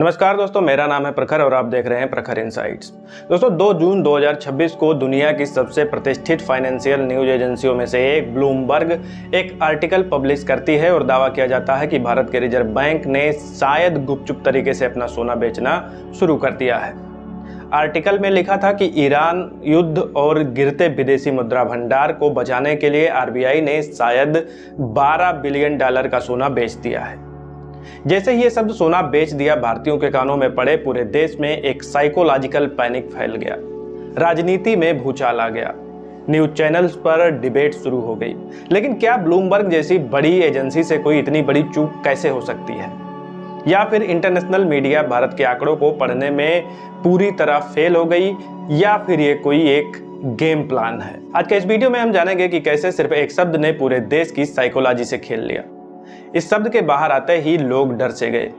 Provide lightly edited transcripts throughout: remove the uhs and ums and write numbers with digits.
नमस्कार दोस्तों, मेरा नाम है प्रखर और आप देख रहे हैं प्रखर इनसाइट्स। दोस्तों 2 जून 2026 को दुनिया की सबसे प्रतिष्ठित फाइनेंशियल न्यूज एजेंसियों में से एक ब्लूमबर्ग एक आर्टिकल पब्लिश करती है और दावा किया जाता है कि भारत के रिजर्व बैंक ने शायद गुपचुप तरीके से अपना सोना बेचना शुरू कर दिया है। आर्टिकल में लिखा था कि ईरान युद्ध और गिरते विदेशी मुद्रा भंडार को बचाने के लिए आरबीआई ने शायद $12 बिलियन का सोना बेच दिया है। जैसे ही ये शब्द सोना बेच दिया भारतीयों के कानों में पड़े, पूरे देश में एक साइकोलॉजिकल पैनिक फैल गया। राजनीति में भूचाल आ गया, न्यूज चैनल्स पर डिबेट शुरू हो गई। लेकिन क्या ब्लूमबर्ग जैसी बड़ी एजेंसी से कोई इतनी बड़ी चूक कैसे हो सकती है? या फिर इंटरनेशनल मीडिया भारत के आंकड़ों को पढ़ने में पूरी तरह फेल हो गई, या फिर ये कोई एक गेम प्लान है? आज के इस वीडियो में हम जानेंगे कि कैसे सिर्फ एक शब्द ने पूरे देश की साइकोलॉजी से खेल लिया। इस शब्द के बाहर आते ही लोग डर से गए,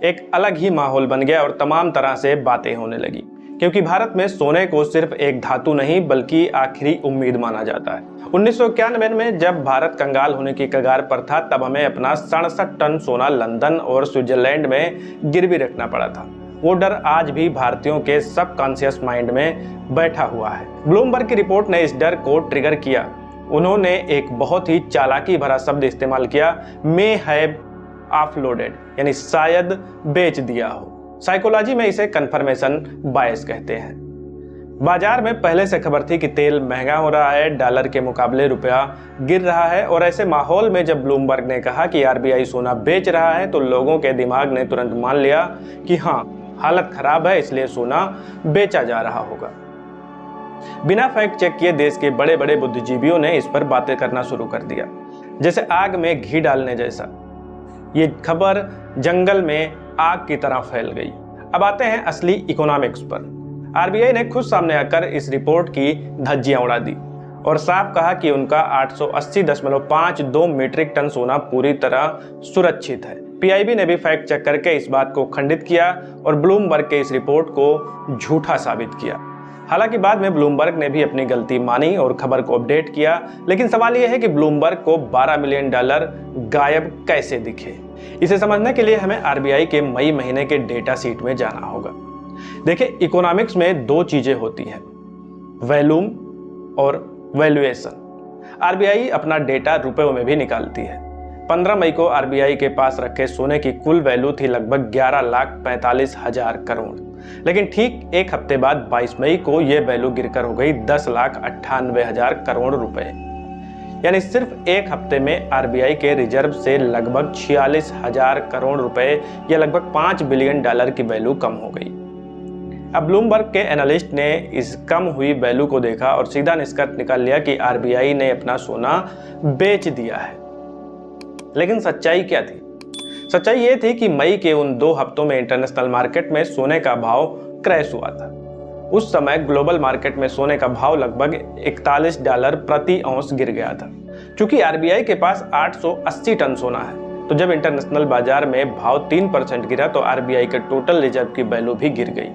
एक अलग ही माहौल बन गया और तमाम तरह से बातें होने लगी, क्योंकि भारत में सोने को सिर्फ एक धातु नहीं बल्कि आखिरी उम्मीद माना जाता है। 1991 में जब भारत कंगाल होने की कगार पर था, तब हमें अपना 67 टन सोना लंदन और स्विट्जरलैंड में गिरवी रखना पड़ा था। वो डर आज भी भारतीयों के सबकॉन्शियस माइंड में बैठा हुआ है। ब्लूमबर्ग की रिपोर्ट ने इस डर को ट्रिगर किया। उन्होंने एक बहुत ही चालाकी भरा शब्द इस्तेमाल किया, मे हैव ऑफलोडेड, यानी शायद बेच दिया हो। साइकोलॉजी में इसे कंफर्मेशन बायस कहते हैं। बाजार में पहले से खबर थी कि तेल महंगा हो रहा है, डॉलर के मुकाबले रुपया गिर रहा है, और ऐसे माहौल में जब ब्लूमबर्ग ने कहा कि आरबीआई सोना बेच रहा है, तो लोगों के दिमाग ने तुरंत मान लिया कि हाँ, हालत खराब है, इसलिए सोना बेचा जा रहा होगा। बिना फैक्ट चेक किए देश के बड़े बड़े बुद्धिजीवियों ने इस पर बातें करना शुरू कर दिया, जैसे आग में घी डालने जैसा। ये खबर जंगल में आग की तरह फैल गई। अब आते हैं असली इकोनॉमिक्स पर। आरबीआई ने खुद सामने आकर इस रिपोर्ट की धज्जियां उड़ा दी और साफ कहा कि उनका 880.52 मीट्रिक टन सोना पूरी तरह सुरक्षित है। पीआईबी ने भी फैक्ट चेक करके इस बात को खंडित किया और ब्लूमबर्ग के इस रिपोर्ट को झूठा साबित किया। हालांकि बाद में ब्लूमबर्ग ने भी अपनी गलती मानी और खबर को अपडेट किया, लेकिन सवाल यह है कि ब्लूमबर्ग को $12 मिलियन गायब कैसे दिखे? इसे समझने के लिए हमें आरबीआई के मई महीने के डेटा शीट में जाना होगा। देखिए, इकोनॉमिक्स में दो चीजें होती हैं, वैल्यूम और वैल्यूएशन। आरबीआई अपना डेटा रुपयों में भी निकालती है। 15 मई को आरबीआई के पास रखे सोने की कुल वैल्यू थी लगभग 11,45,000 करोड़, लेकिन ठीक एक हफ्ते बाद 22 मई को यह वैल्यू गिरकर हो गई 10,98,000 करोड़ रुपए। यानी सिर्फ एक हफ्ते में आरबीआई के रिजर्व से लगभग 46,000 करोड़ रुपए या लगभग $5 बिलियन की वैल्यू कम हो गई। अब ब्लूमबर्ग के एनालिस्ट ने इस कम हुई वैल्यू को देखा और सीधा निष्कर्ष निकाल लिया कि आरबीआई ने अपना सोना बेच दिया है। लेकिन सच्चाई क्या थी? सच्चाई ये थी कि मई के उन 2 हफ्तों में इंटरनेशनल मार्केट में सोने का भाव क्रैश हुआ था। उस समय ग्लोबल मार्केट में सोने का भाव लगभग $41 प्रति औंस गिर गया था। चूंकि आरबीआई के पास 880 टन सोना है, तो जब इंटरनेशनल बाजार में भाव 3% गिरा तो आरबीआई के टोटल रिजर्व की वैल्यू भी गिर गई।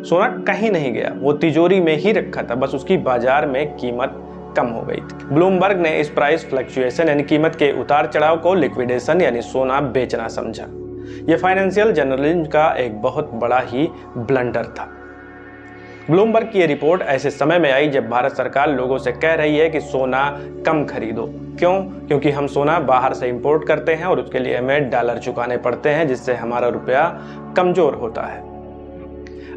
सोना कहीं नहीं गया, वो तिजोरी में ही रखा था, बस उसकी बाजार में कीमत कम हो गई थी। ब्लूमबर्ग ने इस प्राइस फ्लक्चुएशन यानी कीमत के उतार चढ़ाव को लिक्विडेशन यानी सोना बेचना समझा। यह फाइनेंशियल जर्नलिज्म का एक बहुत बड़ा ही ब्लंडर था। ब्लूमबर्ग की यह रिपोर्ट ऐसे समय में आई जब भारत सरकार लोगों से कह रही है कि सोना कम खरीदो। क्यों? क्योंकि हम सोना बाहर से इंपोर्ट करते हैं और उसके लिए हमें डॉलर चुकाने पड़ते हैं, जिससे हमारा रुपया कमजोर होता है।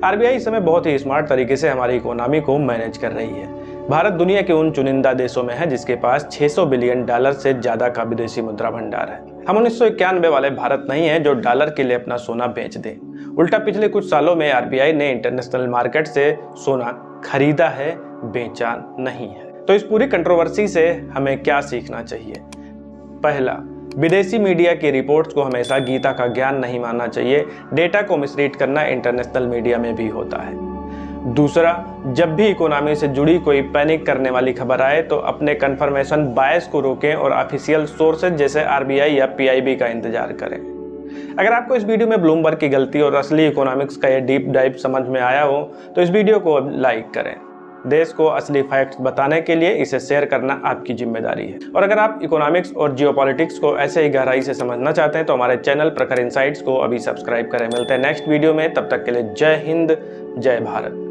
आरबीआई इस समय बहुत ही स्मार्ट तरीके से हमारी इकोनॉमी को मैनेज कर रही है। भारत दुनिया के उन चुनिंदा देशों में है जिसके पास $600 बिलियन से ज्यादा का विदेशी मुद्रा भंडार है। हम 1991 वाले भारत नहीं है जो डॉलर के लिए अपना सोना बेच दे। उल्टा पिछले कुछ सालों में आरबीआई ने इंटरनेशनल मार्केट से सोना खरीदा है, बेचा नहीं है। तो इस पूरी कंट्रोवर्सी से हमें क्या सीखना चाहिए? पहला, विदेशी मीडिया की रिपोर्ट्स को हमेशा गीता का ज्ञान नहीं मानना चाहिए। डेटा को मिसरीड करना इंटरनेशनल मीडिया में भी होता है। दूसरा, जब भी इकोनॉमी से जुड़ी कोई पैनिक करने वाली खबर आए तो अपने कंफर्मेशन बायस को रोकें और ऑफिशियल सोर्सेज जैसे आरबीआई या पीआईबी का इंतजार करें। अगर आपको इस वीडियो में ब्लूमबर्ग की गलती और असली इकोनॉमिक्स का ये डीप डाइव समझ में आया हो तो इस वीडियो को लाइक करें। देश को असली फैक्ट्स बताने के लिए इसे शेयर करना आपकी जिम्मेदारी है। और अगर आप इकोनॉमिक्स और जियोपॉलिटिक्स को ऐसे ही गहराई से समझना चाहते हैं तो हमारे चैनल प्रखर इनसाइट्स को अभी सब्सक्राइब करें। मिलते हैं नेक्स्ट वीडियो में, तब तक के लिए जय हिंद, जय भारत।